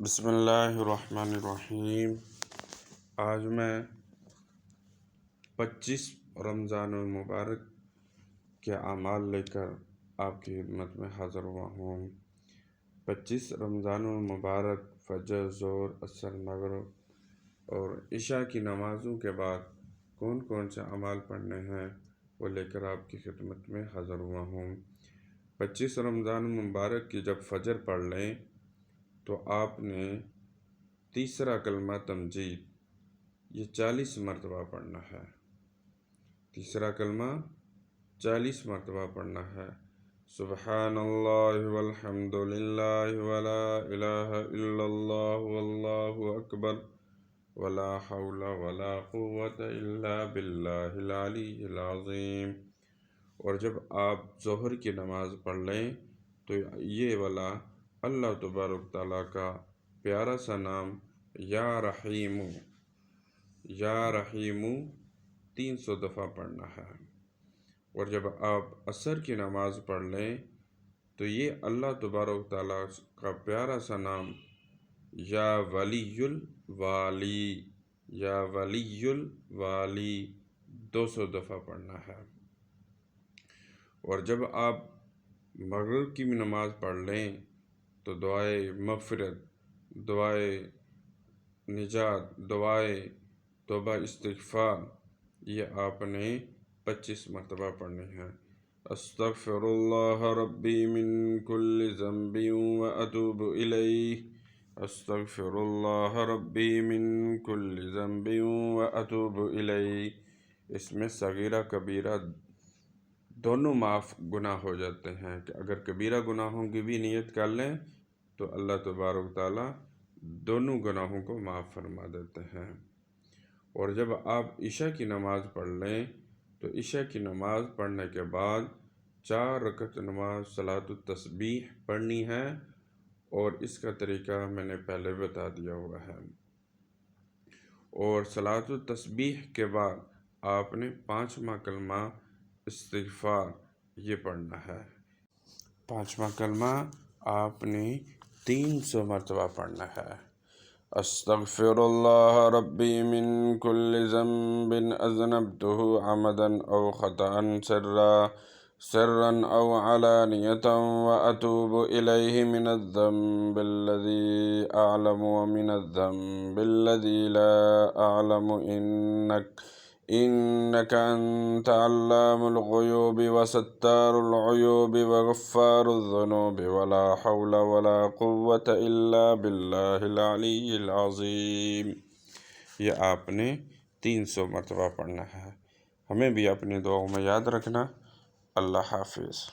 بسم اللہ الرحمن الرحیم۔ آج میں 25 رمضان المبارک کے اعمال لے کر آپ کی خدمت میں حاضر ہوا ہوں۔ 25 رمضان المبارک فجر، ظہر، عصر، مغرب اور عشاء کی نمازوں کے بعد کون کون سے اعمال پڑھنے ہیں وہ لے کر آپ کی خدمت میں حاضر ہوا ہوں۔ 25 رمضان المبارک کی جب فجر پڑھ لیں تو آپ نے تیسرا کلمہ تمجید یہ 40 مرتبہ پڑھنا ہے۔ تیسرا کلمہ 40 مرتبہ پڑھنا ہے۔ سبحان اللہ والحمد للہ ولا الہ الا اللہ واللہ اکبر ولا حول ولا قوة الا باللہ العلی العظیم۔ اور جب آپ ظہر کی نماز پڑھ لیں تو یہ والا اللہ تبارک تعالیٰ کا پیارا سا نام یا رحیم 300 دفعہ پڑھنا ہے۔ اور جب آپ عصر کی نماز پڑھ لیں تو یہ اللہ تبارک تعالیٰ کا پیارا سا نام یا ولی الوالی 200 دفعہ پڑھنا ہے۔ اور جب آپ مغرب کی نماز پڑھ لیں تو دعائے مغفرت، دعائے نجات، دعائے توبہ استغفار یہ آپ نے 25 مرتبہ پڑھنی ہے۔ استغفر اللہ ربی من کل ذنب واتوب الیہ، استغفر اللہ ربی من کل ذنب واتوب الیہ۔ اس میں صغیرہ کبیرہ دونوں معاف گناہ ہو جاتے ہیں کہ اگر کبیرہ گناہوں کی بھی نیت کر لیں تو اللہ تبارک تعالیٰ دونوں گناہوں کو معاف فرما دیتے ہیں۔ اور جب آپ عشاء کی نماز پڑھ لیں تو عشاء کی نماز پڑھنے کے بعد 4 رکعت نماز صلاۃ التسبیح پڑھنی ہے، اور اس کا طریقہ میں نے پہلے بتا دیا ہوا ہے۔ اور صلاۃ التسبیح کے بعد آپ نے 5واں کلمہ استغفار یہ پڑھنا ہے۔ 5واں کلمہ آپ نے 300 مرتبہ پڑھنا ہے۔ استغفر اللہ ربی من کل ذنب اذنبته عمدا او خطأ سرا او علانیة واتوب الیہ من الذنب الذی اعلم ومن الذنب الذی لا اعلم انک انت علام الغیوب وستار العیوب وغفار الذنوب ولا حول ولا قوة الا باللہ العلی العظیم۔ یہ آپ نے 300 مرتبہ پڑھنا ہے۔ ہمیں بھی اپنی دعاؤں میں یاد رکھنا۔ اللہ حافظ۔